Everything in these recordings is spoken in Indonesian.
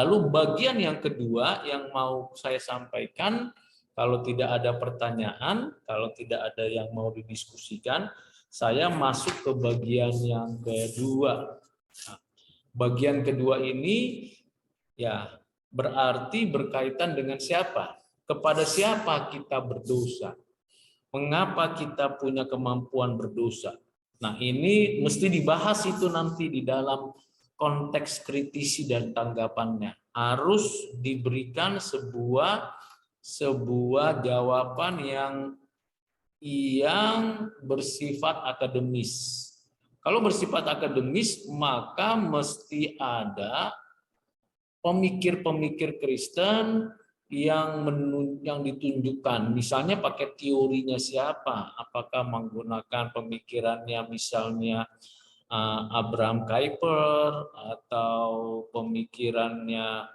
Lalu bagian yang kedua yang mau saya sampaikan, kalau tidak ada pertanyaan, kalau tidak ada yang mau didiskusikan, saya masuk ke bagian yang kedua. Nah, bagian kedua ini ya berarti berkaitan dengan siapa? Kepada siapa kita berdosa? Mengapa kita punya kemampuan berdosa? Nah, ini mesti dibahas itu nanti di dalam konteks kritisi dan tanggapannya. Harus diberikan sebuah jawaban yang bersifat akademis. Kalau bersifat akademis, maka mesti ada pemikir-pemikir Kristen yang ditunjukkan, misalnya pakai teorinya siapa, apakah menggunakan pemikirannya misalnya Abraham Kuyper atau pemikirannya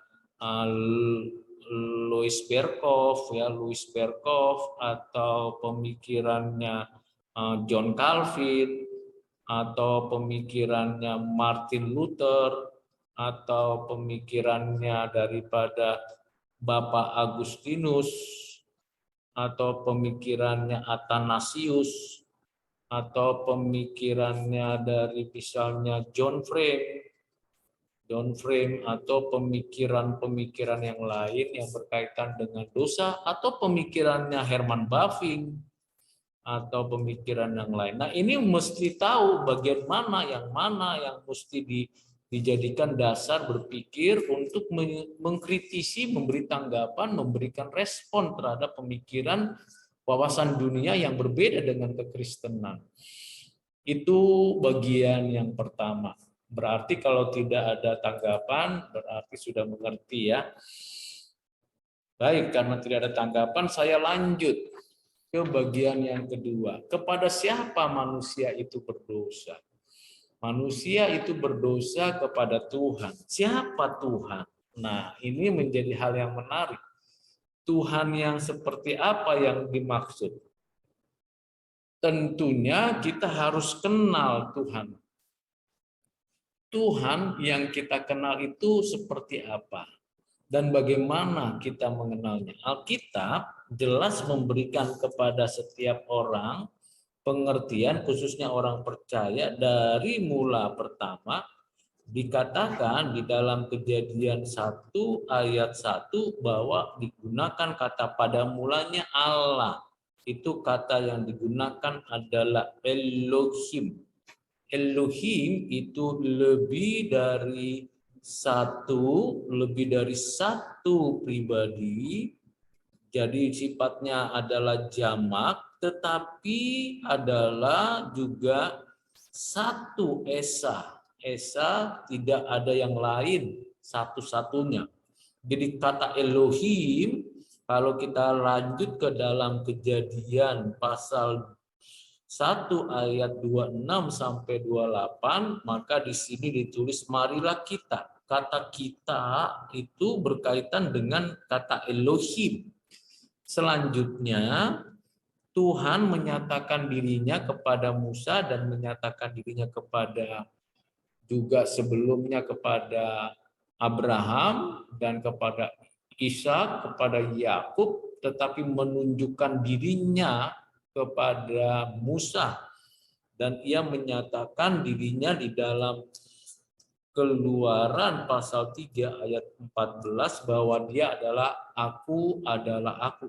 Louis Berkhof atau pemikirannya John Calvin atau pemikirannya Martin Luther atau pemikirannya daripada Bapak Agustinus atau pemikirannya Athanasius atau pemikirannya dari misalnya John Frame atau pemikiran-pemikiran yang lain yang berkaitan dengan dosa atau pemikirannya Herman Bavinck atau pemikiran yang lain. Nah, ini mesti tahu bagian mana yang mesti dijadikan dasar berpikir untuk mengkritisi, memberi tanggapan, memberikan respon terhadap pemikiran wawasan dunia yang berbeda dengan kekristenan. Itu bagian yang pertama. Berarti kalau tidak ada tanggapan, berarti sudah mengerti ya. Baik, karena tidak ada tanggapan, saya lanjut ke bagian yang kedua. Kepada siapa manusia itu berdosa? Manusia itu berdosa kepada Tuhan. Siapa Tuhan? Nah, ini menjadi hal yang menarik. Tuhan yang seperti apa yang dimaksud? Tentunya kita harus kenal Tuhan. Tuhan yang kita kenal itu seperti apa? Dan bagaimana kita mengenalnya? Alkitab jelas memberikan kepada setiap orang pengertian, khususnya orang percaya, dari mula pertama dikatakan di dalam Kejadian 1 ayat 1 bahwa digunakan kata pada mulanya Allah. Itu kata yang digunakan adalah Elohim. Elohim itu lebih dari satu pribadi, jadi sifatnya adalah jamak, tetapi adalah juga satu esa. Esa tidak ada yang lain, satu-satunya. Jadi kata Elohim, kalau kita lanjut ke dalam Kejadian pasal 1 ayat 26 sampai 28, maka di sini ditulis marilah kita. Kata kita itu berkaitan dengan kata Elohim. Selanjutnya Tuhan menyatakan dirinya kepada Musa dan menyatakan dirinya kepada juga sebelumnya kepada Abraham dan kepada Ishak, kepada Yakub, tetapi menunjukkan dirinya kepada Musa, dan ia menyatakan dirinya di dalam Keluaran pasal 3 ayat 14 bahwa dia adalah aku.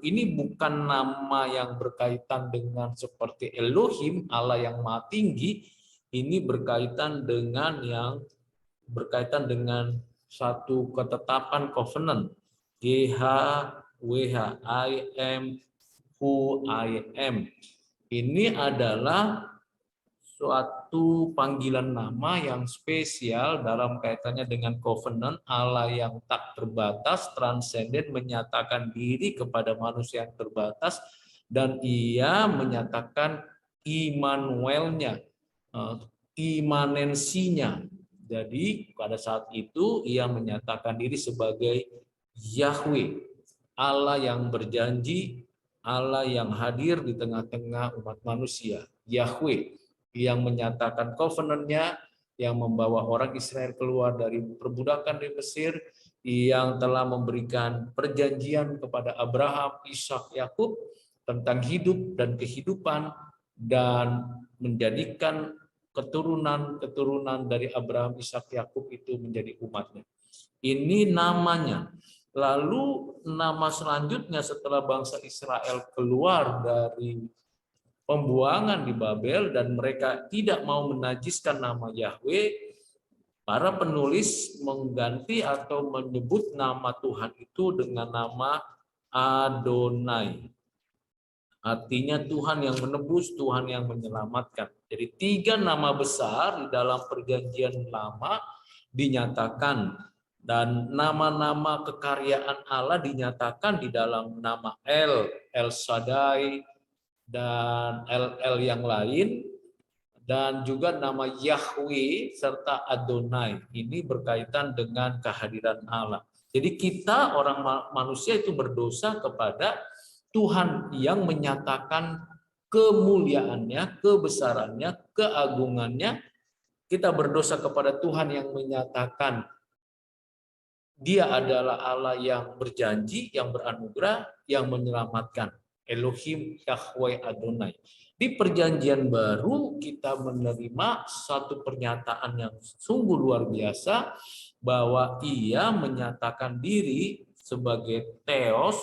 Ini bukan nama yang berkaitan dengan seperti Elohim, Allah yang Maha Tinggi. Ini berkaitan satu ketetapan covenant. GHWH, I am who I am. Ini adalah suatu panggilan nama yang spesial dalam kaitannya dengan covenant. Allah yang tak terbatas, transenden, menyatakan diri kepada manusia yang terbatas, dan ia menyatakan Immanuelnya, imanensinya. Jadi pada saat itu ia menyatakan diri sebagai Yahweh, Allah yang berjanji, Allah yang hadir di tengah-tengah umat manusia. Yahweh yang menyatakan covenant-nya, yang membawa orang Israel keluar dari perbudakan di Mesir, yang telah memberikan perjanjian kepada Abraham, Ishak, Yakub tentang hidup dan kehidupan dan menjadikan keturunan-keturunan dari Abraham, Ishak, Yakub itu menjadi umatnya. Ini namanya. Lalu nama selanjutnya setelah bangsa Israel keluar dari pembuangan di Babel dan mereka tidak mau menajiskan nama Yahweh, para penulis mengganti atau menyebut nama Tuhan itu dengan nama Adonai. Artinya Tuhan yang menebus, Tuhan yang menyelamatkan. Jadi 3 nama besar di dalam perjanjian lama dinyatakan, dan nama-nama kekaryaan Allah dinyatakan di dalam nama El Shaddai, dan El yang lain, dan juga nama Yahweh serta Adonai. Ini berkaitan dengan kehadiran Allah. Jadi kita orang manusia itu berdosa kepada Tuhan yang menyatakan kemuliaannya, kebesarannya, keagungannya. Kita berdosa kepada Tuhan yang menyatakan Dia adalah Allah yang berjanji, yang beranugerah, yang menyelamatkan. Elohim Yahweh Adonai. Di perjanjian baru kita menerima satu pernyataan yang sungguh luar biasa, bahwa Ia menyatakan diri sebagai Theos,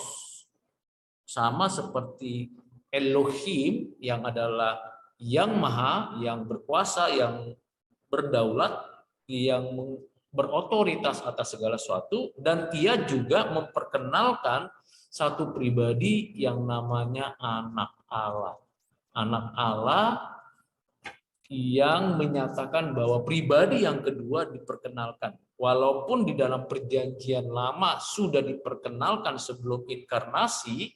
sama seperti Elohim yang adalah yang maha, yang berkuasa, yang berdaulat, yang berotoritas atas segala sesuatu, dan Ia juga memperkenalkan satu pribadi yang namanya anak Allah. Anak Allah yang menyatakan bahwa pribadi yang kedua diperkenalkan. Walaupun di dalam perjanjian lama sudah diperkenalkan sebelum inkarnasi,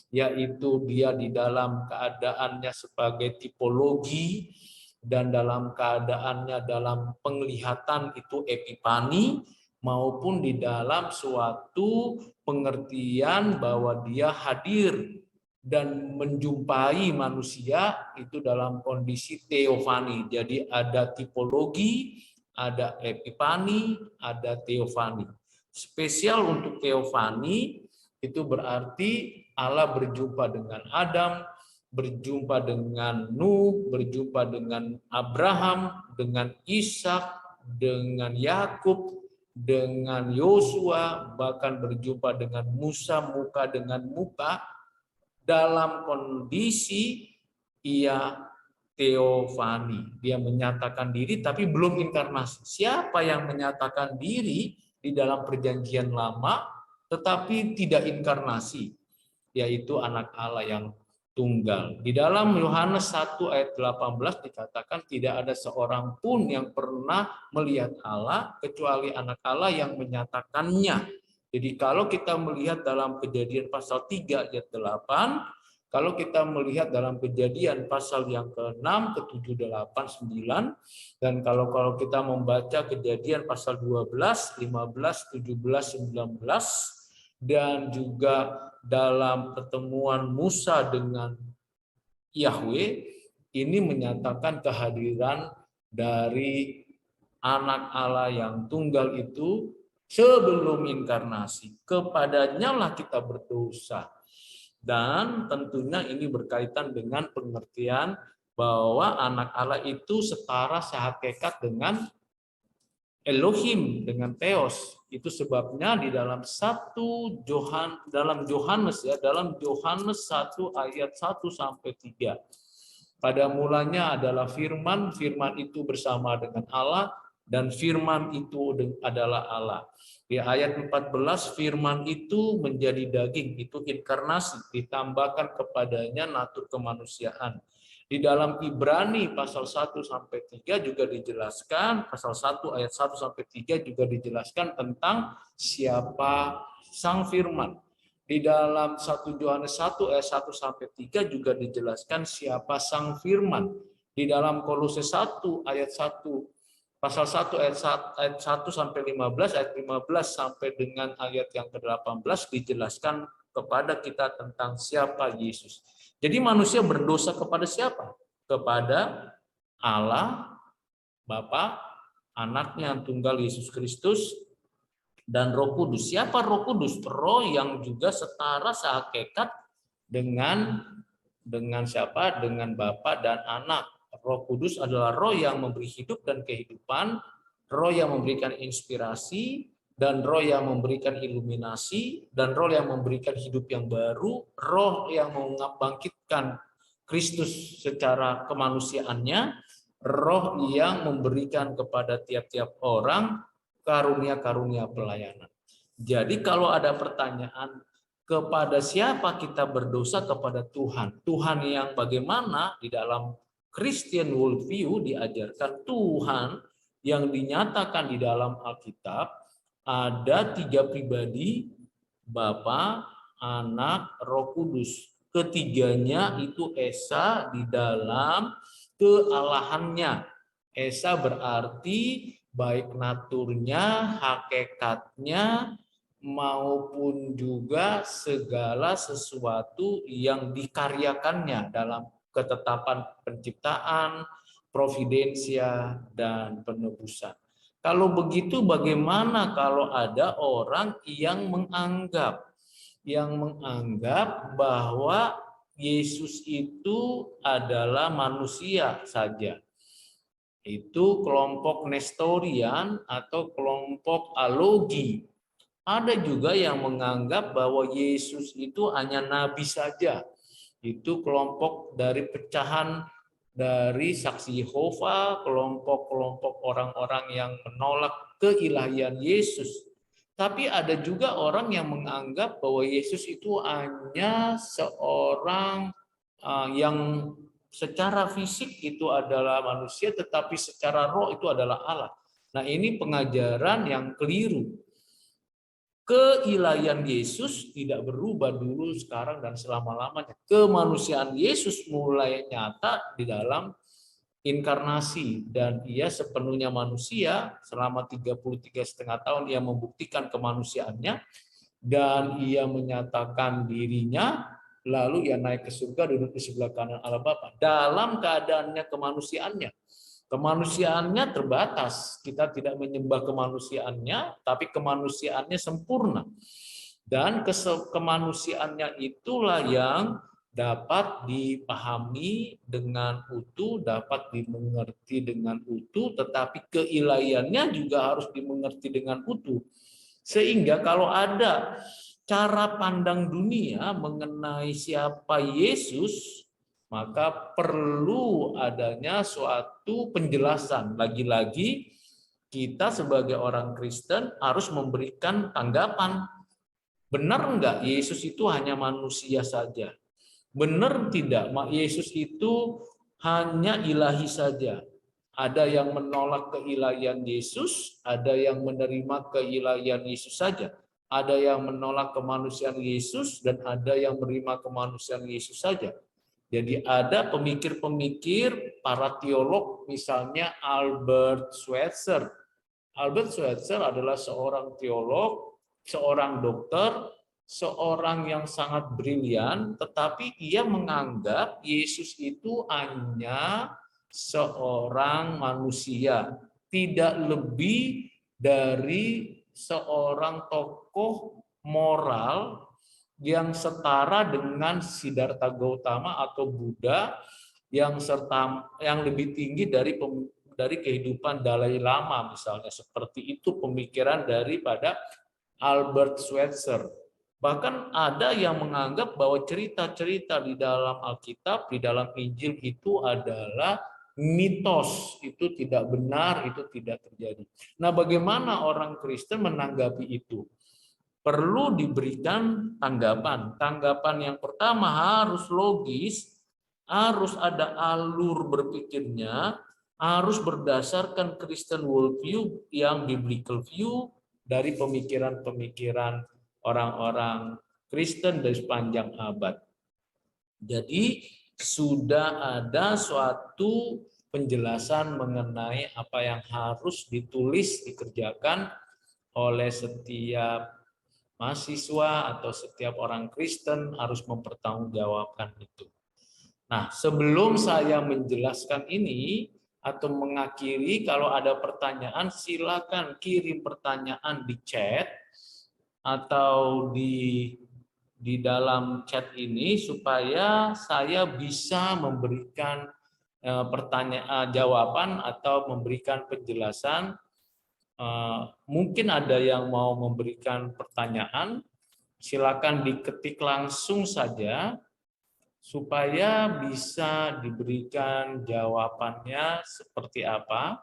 yaitu Dia di dalam keadaannya sebagai tipologi, dan dalam keadaannya dalam penglihatan itu epipani, maupun di dalam suatu pengertian bahwa Dia hadir dan menjumpai manusia itu dalam kondisi teofani. Jadi ada tipologi, ada epipani, ada teofani. Spesial untuk teofani itu berarti Allah berjumpa dengan Adam, berjumpa dengan Nuh, berjumpa dengan Abraham, dengan Ishak, dengan Yakub, dengan Yosua, bahkan berjumpa dengan Musa muka dengan muka, dalam kondisi Ia teofani. Dia menyatakan diri tapi belum inkarnasi. Siapa yang menyatakan diri di dalam perjanjian lama tetapi tidak inkarnasi? Yaitu anak Allah yang tunggal. Di dalam Yohanes 1 ayat 18 dikatakan tidak ada seorang pun yang pernah melihat Allah kecuali anak Allah yang menyatakannya. Jadi kalau kita melihat dalam Kejadian pasal 3 ayat 8, kalau kita melihat dalam Kejadian pasal yang ke-6, ke-7, 8, 9, dan kalau kita membaca Kejadian pasal 12, 15, 17, 19, dan juga dalam pertemuan Musa dengan Yahweh, ini menyatakan kehadiran dari anak Allah yang tunggal itu sebelum inkarnasi. Kepadanya lah kita berdosa. Dan tentunya ini berkaitan dengan pengertian bahwa anak Allah itu setara sehakikat dengan Elohim, dengan Theos. Itu sebabnya di dalam dalam Yohanes 1 ayat 1 sampai 3. Pada mulanya adalah firman, firman itu bersama dengan Allah, dan firman itu adalah Allah. Di ayat 14, firman itu menjadi daging, itu inkarnasi, ditambahkan kepadanya natur kemanusiaan. Di dalam Ibrani pasal 1 sampai 3 juga dijelaskan, pasal 1 ayat 1 sampai 3 juga dijelaskan tentang siapa sang firman. Di dalam 1 Yohanes 1 ayat 1 sampai 3 juga dijelaskan siapa sang firman. Di dalam Kolose 1 ayat 1 pasal 1 ayat 1 sampai 15, ayat 15 sampai dengan ayat yang ke-18 dijelaskan kepada kita tentang siapa Yesus. Jadi manusia berdosa kepada siapa? Kepada Allah, Bapa, anaknya yang tunggal Yesus Kristus, dan Roh Kudus. Siapa Roh Kudus? Roh yang juga setara sehakikat dengan siapa? Dengan Bapa dan Anak. Roh Kudus adalah roh yang memberi hidup dan kehidupan, roh yang memberikan inspirasi, dan roh yang memberikan iluminasi, dan roh yang memberikan hidup yang baru, roh yang membangkitkan Kristus secara kemanusiaannya, roh yang memberikan kepada tiap-tiap orang karunia-karunia pelayanan. Jadi kalau ada pertanyaan, kepada siapa kita berdosa? Kepada Tuhan. Tuhan yang bagaimana? Di dalam Christian worldview diajarkan Tuhan yang dinyatakan di dalam Alkitab ada 3 pribadi, Bapa, Anak, Roh Kudus. Ketiganya itu esa di dalam kealahannya. Esa berarti baik naturnya, hakikatnya, maupun juga segala sesuatu yang dikaryakannya dalam ketetapan penciptaan, providensia, dan penebusan. Kalau begitu bagaimana kalau ada orang yang menganggap bahwa Yesus itu adalah manusia saja? Itu kelompok Nestorian atau kelompok Alogi. Ada juga yang menganggap bahwa Yesus itu hanya nabi saja. Itu kelompok dari pecahan dari Saksi Yehova, kelompok-kelompok orang-orang yang menolak keilahian Yesus. Tapi ada juga orang yang menganggap bahwa Yesus itu hanya seorang yang secara fisik itu adalah manusia, tetapi secara roh itu adalah Allah. Nah, ini pengajaran yang keliru. Keilahian Yesus tidak berubah dulu, sekarang, dan selama-lamanya. Kemanusiaan Yesus mulai nyata di dalam inkarnasi, dan ia sepenuhnya manusia selama 33,5 tahun. Ia membuktikan kemanusiaannya dan ia menyatakan dirinya, lalu ia naik ke surga, duduk di sebelah kanan Allah Bapa dalam keadaannya kemanusiaannya. Kemanusiaannya terbatas, kita tidak menyembah kemanusiaannya, tapi kemanusiaannya sempurna. Dan kemanusiaannya itulah yang dapat dipahami dengan utuh, dapat dimengerti dengan utuh, tetapi keilahiannya juga harus dimengerti dengan utuh. Sehingga kalau ada cara pandang dunia mengenai siapa Yesus, maka perlu adanya suatu penjelasan. Lagi-lagi kita sebagai orang Kristen harus memberikan tanggapan. Benar enggak Yesus itu hanya manusia saja? Benar tidak Yesus itu hanya ilahi saja? Ada yang menolak keilahian Yesus, ada yang menerima keilahian Yesus saja. Ada yang menolak kemanusiaan Yesus, dan ada yang menerima kemanusiaan Yesus saja. Jadi ada pemikir-pemikir, para teolog, misalnya Albert Schweitzer. Albert Schweitzer adalah seorang teolog, seorang dokter, seorang yang sangat brilian, tetapi ia menganggap Yesus itu hanya seorang manusia, tidak lebih dari seorang tokoh moral yang setara dengan Siddhartha Gautama atau Buddha, yang lebih tinggi dari kehidupan Dalai Lama misalnya. Seperti itu pemikiran daripada Albert Schweitzer. Bahkan ada yang menganggap bahwa cerita-cerita di dalam Alkitab, di dalam Injil itu adalah mitos, itu tidak benar, itu tidak terjadi. Nah, bagaimana orang Kristen menanggapi itu? Perlu diberikan tanggapan. Tanggapan yang pertama harus logis, harus ada alur berpikirnya, harus berdasarkan Christian worldview yang biblical view dari pemikiran-pemikiran orang-orang Kristen dari sepanjang abad. Jadi sudah ada suatu penjelasan mengenai apa yang harus ditulis, dikerjakan oleh setiap mahasiswa atau setiap orang Kristen, harus mempertanggungjawabkan itu. Nah, sebelum saya menjelaskan ini atau mengakhiri, kalau ada pertanyaan silakan kirim pertanyaan di chat atau di dalam chat ini supaya saya bisa memberikan pertanyaan jawaban atau memberikan penjelasan. Mungkin ada yang mau memberikan pertanyaan, silakan diketik langsung saja supaya bisa diberikan jawabannya seperti apa.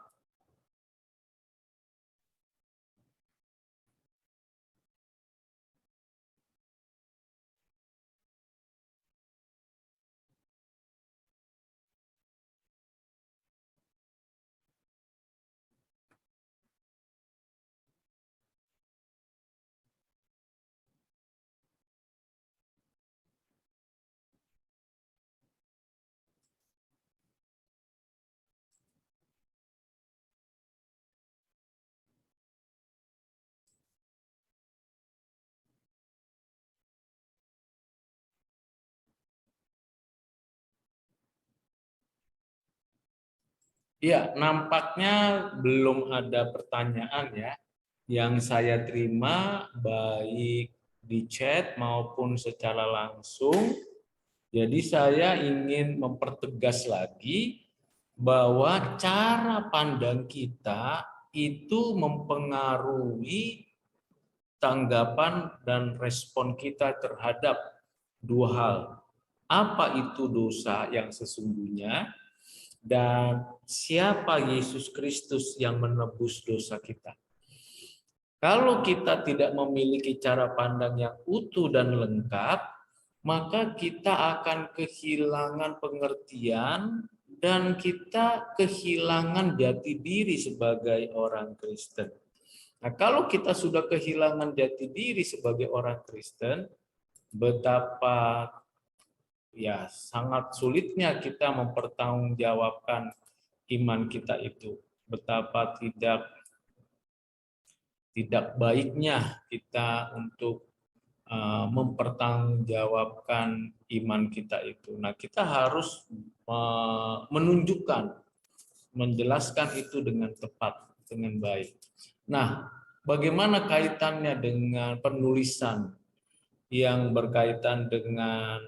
Ya, nampaknya belum ada pertanyaan ya. Yang saya terima baik di chat maupun secara langsung. Jadi saya ingin mempertegas lagi bahwa cara pandang kita itu mempengaruhi tanggapan dan respon kita terhadap dua hal. Apa itu dosa yang sesungguhnya dan siapa Yesus Kristus yang menebus dosa kita. Kalau kita tidak memiliki cara pandang yang utuh dan lengkap, maka kita akan kehilangan pengertian dan kita kehilangan jati diri sebagai orang Kristen. Nah, kalau kita sudah kehilangan jati diri sebagai orang Kristen, betapa ya sangat sulitnya kita mempertanggungjawabkan iman kita itu. Betapa tidak baiknya kita untuk mempertanggungjawabkan iman kita itu. Nah, kita harus menunjukkan, menjelaskan itu dengan tepat, dengan baik. Nah, bagaimana kaitannya dengan penulisan yang berkaitan dengan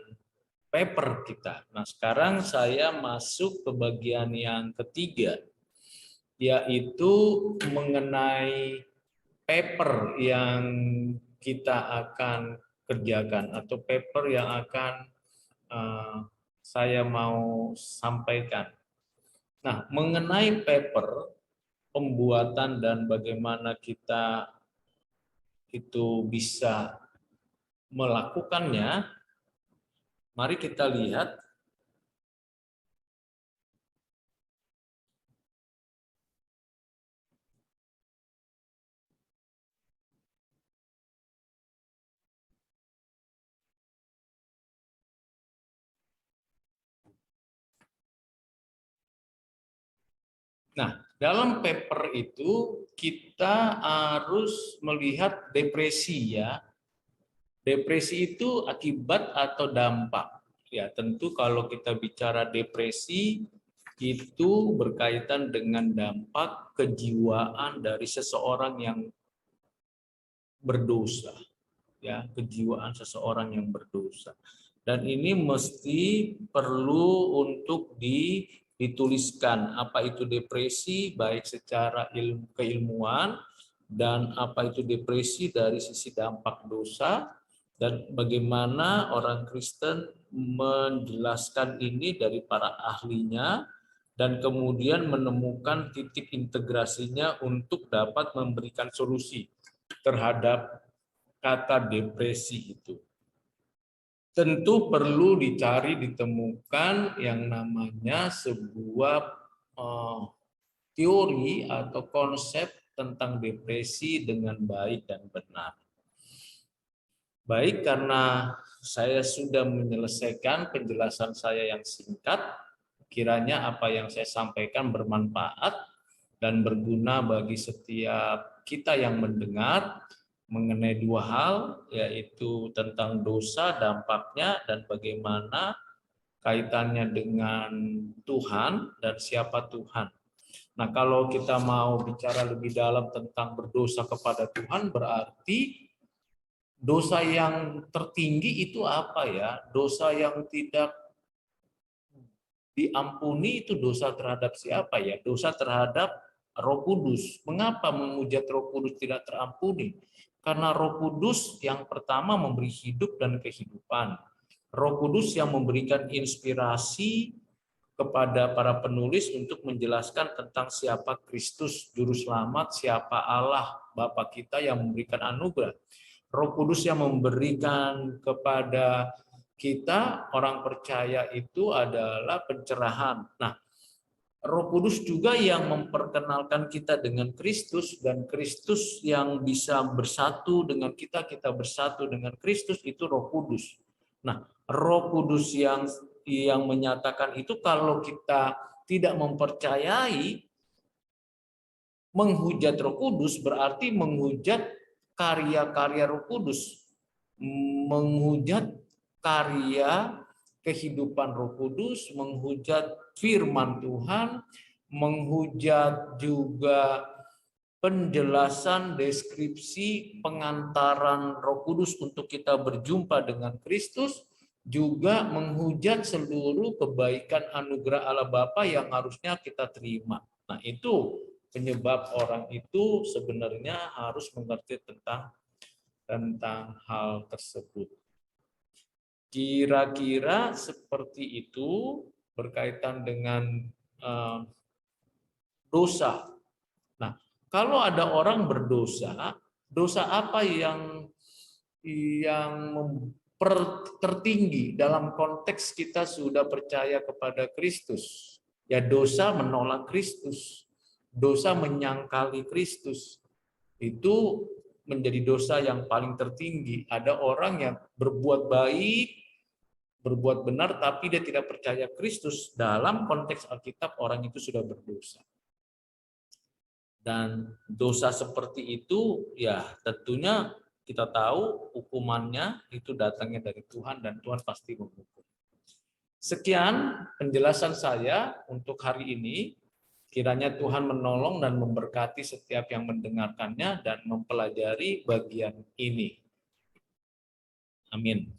paper kita? Nah, sekarang saya masuk ke bagian yang ketiga, yaitu mengenai paper yang kita akan kerjakan atau paper yang akan saya mau sampaikan. Nah, mengenai paper, pembuatan dan bagaimana kita itu bisa melakukannya, mari kita lihat. Nah, dalam paper itu kita harus melihat depresi ya. Depresi itu akibat atau dampak. Ya, tentu kalau kita bicara depresi itu berkaitan dengan dampak kejiwaan dari seseorang yang berdosa. Ya, kejiwaan seseorang yang berdosa. Dan ini mesti perlu untuk dituliskan apa itu depresi baik secara keilmuan dan apa itu depresi dari sisi dampak dosa dan bagaimana orang Kristen menjelaskan ini dari para ahlinya dan kemudian menemukan titik integrasinya untuk dapat memberikan solusi terhadap kata depresi itu. Tentu perlu dicari, ditemukan yang namanya sebuah teori atau konsep tentang depresi dengan baik dan benar. Baik, karena saya sudah menyelesaikan penjelasan saya yang singkat, kiranya apa yang saya sampaikan bermanfaat dan berguna bagi setiap kita yang mendengar mengenai dua hal, yaitu tentang dosa, dampaknya, dan bagaimana kaitannya dengan Tuhan dan siapa Tuhan. Nah, kalau kita mau bicara lebih dalam tentang berdosa kepada Tuhan, berarti Dosa yang tertinggi itu apa ya? Dosa yang tidak diampuni itu dosa terhadap siapa ya? Dosa terhadap Roh Kudus. Mengapa menghujat Roh Kudus tidak terampuni? Karena Roh Kudus yang pertama memberi hidup dan kehidupan. Roh Kudus yang memberikan inspirasi kepada para penulis untuk menjelaskan tentang siapa Kristus Juru Selamat, siapa Allah Bapa kita yang memberikan anugerah. Roh Kudus yang memberikan kepada kita orang percaya itu adalah pencerahan. Nah, Roh Kudus juga yang memperkenalkan kita dengan Kristus, dan Kristus yang bisa bersatu dengan kita, kita bersatu dengan Kristus, itu Roh Kudus. Nah, Roh Kudus yang menyatakan itu kalau kita tidak mempercayai, menghujat Roh Kudus berarti menghujat karya-karya Roh Kudus, menghujat karya kehidupan Roh Kudus, menghujat firman Tuhan, menghujat juga penjelasan, deskripsi, pengantaran Roh Kudus untuk kita berjumpa dengan Kristus, juga menghujat seluruh kebaikan anugerah Allah Bapa yang harusnya kita terima. Nah, itu penyebab orang itu sebenarnya harus mengerti tentang hal tersebut. Kira-kira seperti itu berkaitan dengan dosa. Nah, kalau ada orang berdosa, dosa apa yang tertinggi dalam konteks kita sudah percaya kepada Kristus? Ya, dosa menolak Kristus, dosa menyangkali Kristus. Itu menjadi dosa yang paling tertinggi. Ada orang yang berbuat baik, berbuat benar, tapi dia tidak percaya Kristus. Dalam konteks Alkitab, orang itu sudah berdosa. Dan dosa seperti itu, ya tentunya kita tahu hukumannya itu datangnya dari Tuhan, dan Tuhan pasti menghukum. Sekian penjelasan saya untuk hari ini. Kiranya Tuhan menolong dan memberkati setiap yang mendengarkannya dan mempelajari bagian ini. Amin.